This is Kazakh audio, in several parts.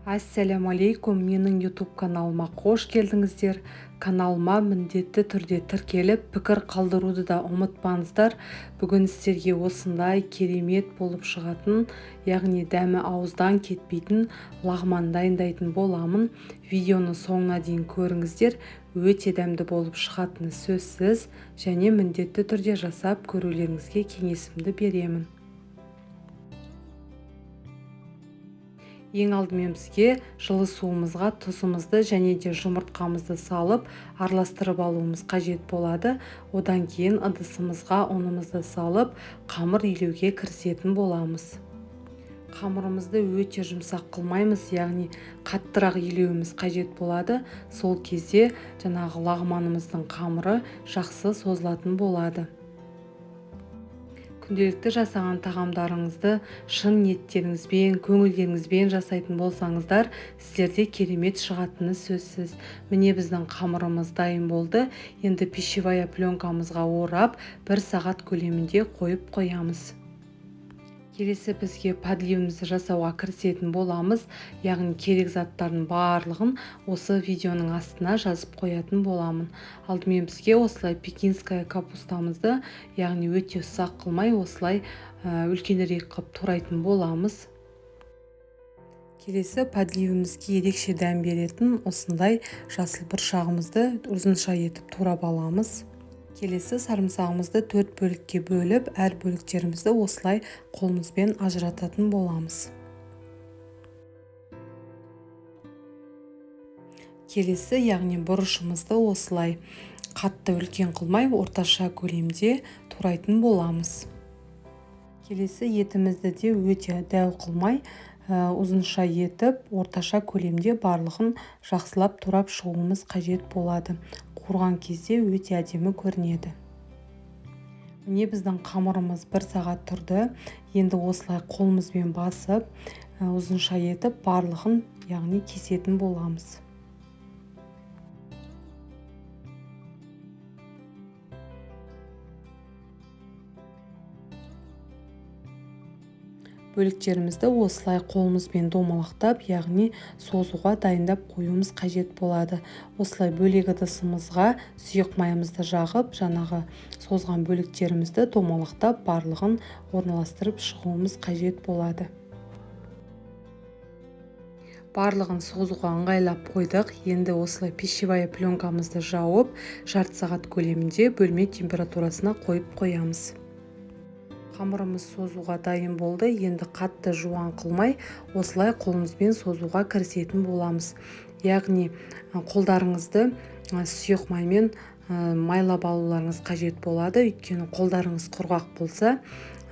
Ассаляму алейкум, менің YouTube каналыма қош келдіңіздер. Каналыма міндетті түрде тіркеліп, пікір қалдыруды да ұмытпаңыздар. Бүгін сіздерге осындай керемет болып шығатын, яғни дәмі ауыздан кетпейтін лағман дайындайтын боламын. Видеоны соңына дейін көріңіздер. Өте дәмді болып шығатыны сөзсіз, және міндетті түрде жасап көрулеріңізге кеңесімді беремін. Ең алдымен бізге жылы суымызға тұзымызды және де жұмыртқамызды салып араластырып алуымыз қажет болады. Одан кейін ыдысымызға ұнымызды салып қамыр илеуге кірісетін боламыз. Қамырымызды өте жұмсақ қылмаймыз, яғни қаттырақ илеуіміз қажет болады. Сол кезде жаңағы лағманымыздың қамыры жақсы созылатын болады. Күнделікті жасаған тағамдарыңызды шын ниеттеріңізбен, көңілдеріңізбен жасайтын болсаңыздар, сіздерде керемет шығатыны сөзсіз. Міне біздің қамырымыз дайын болды. Енді пищевая пленкамызға орап, 1 сағат көлемінде қойып қоямыз. Келесі бізге подливімізді жасауға кірісетін боламыз, яғни керек заттардың барлығын осы видеоның астына жазып қоятын боламын. Алдымен бізге осылай пекинская капустамызды, яғни өте ұсақ қылмай, осылай үлкенірек қылып турайтын боламыз. Келесі подливімізге ерекше дәм беретін осындай жасыл бұршағымызды ұзынша етіп турап аламыз. Келесі сарымсағымызды 4 бөлікке бөліп, әр бөліктерімізді осылай қолымызбен ажырататын боламыз. Келесі, яғни бұрышымызды осылай қатты үлкен қылмай, орташа көлемде турайтын боламыз. Келесі етімізді де өте дәу қылмай, ұзынша етіп, орташа көлемде барлығын жақсылап турап шығуымыз қажет болады. Қуырған кезде өте әдемі көрінеді. Міне біздің қамырымыз 1 сағат тұрды. Енді осылай қолымызбен басып, ұзынша етіп барлығын, яғни кесетін боламыз. Бөліктерімізді осылай қолымызбен домалақтап, яғни созуға дайындап қоюымыз қажет болады. Осылай бөлек ыдысымызға сұйық майымызды жағып, жаңағы созған бөліктерімізді домалақтап, барлығын орналастырып шығуымыз қажет болады. Барлығын созуға ыңғайлап қойдық. Енді осылай пищевая пленкамызды жауып, жарты сағат көлемінде бөлме температурасына қойып қоямыз. Қамырымыз созуға дайын болды. Енді қатты жуан қылмай, осылай қолымызбен созуға кірісетін боламыз. Яғни қолдарыңызды сұйық маймен майлап алуларыңыз қажет болады. Өйткені қолдарыңыз құрғақ болса,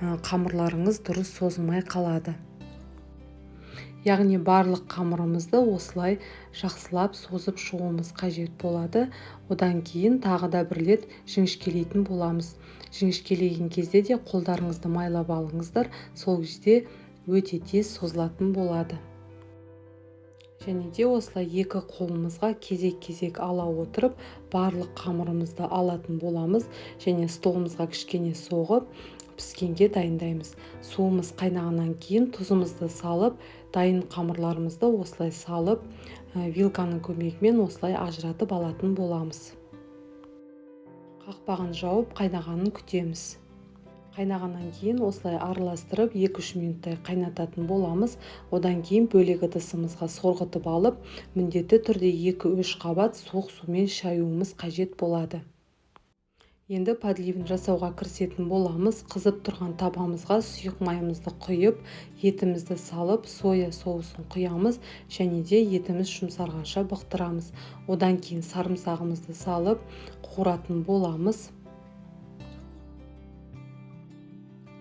қамырларыңыз дұрыс созылмай қалады. Яғни барлық қамырымызды осылай жақсылап созып шығуымыз қажет болады. Одан кейін тағы да бір рет жіңішкелейтін боламыз. Жіңішкелеген кезде де қолдарыңызды майлап алыңыздар, сол кезде өте тез созылатын болады. Және де осылай екі қолымызға кезек-кезек ала отырып, барлық қамырымызды алатын боламыз, және столымызға кішкене соғып, піскенге дайындаймыз. Суымыз қайнағаннан кейін тұзымызды салып, дайын қамырларымызды осылай салып, вилканың көмегімен осылай ажыратып алатын боламыз. Қақпағын жауып, қайнағанын күтеміз. Қайнағаннан кейін осылай араластырып 2-3 минуттай қайнататын боламыз. Одан кейін бөлек ыдысымызға сорғытып алып, міндетті түрде 2-3 қабат суық сумен шаюымыз қажет болады. Енді подливін жасауға кірісетін боламыз. Қызып тұрған табамызға сұйық майымызды құйып, етімізді салып, соя соусын құямыз, және де етіміз жұмсарғанша бұқтырамыз. Одан кейін сарымсағымызды салып, қуыратын боламыз.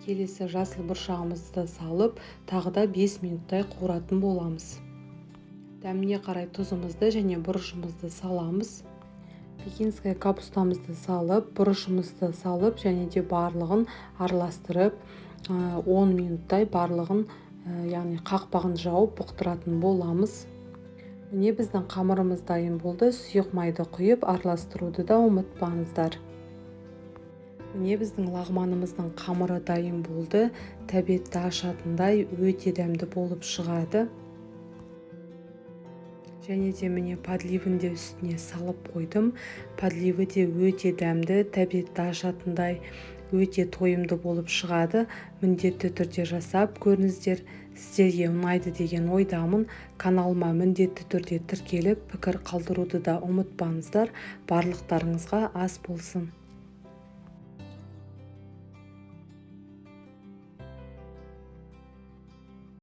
Келесі жасыл бұршағымызды салып, тағы да 5 минуттай қуыратын боламыз. Дәміне қарай тұзымызды және бұрышымызды саламыз. Пекинская капустамызды салып, бұрышымызды салып, және де барлығын араластырып, 10 минуттай барлығын, яғни қақпағын жауып бұқтыратын боламыз. Міне біздің қамырымыз дайын болды. Сұйық майды құйып, араластыруды да ұмытпаңыздар. Міне біздің лағманымыздың қамыры дайын болды. Тәбетті ашатындай өте дәмді болып шығады. Және де міне подливін де үстіне салып қойдым. Подливі де өте дәмді, тәбетті ашатындай, өте тойымды болып шығады. Міндетті түрде жасап көріңіздер. Сіздерге ұнайды деген ойдамын. Каналыма міндетті түрде тіркеліп, пікір қалдыруды да ұмытпаңыздар. Барлықтарыңызға ас болсын.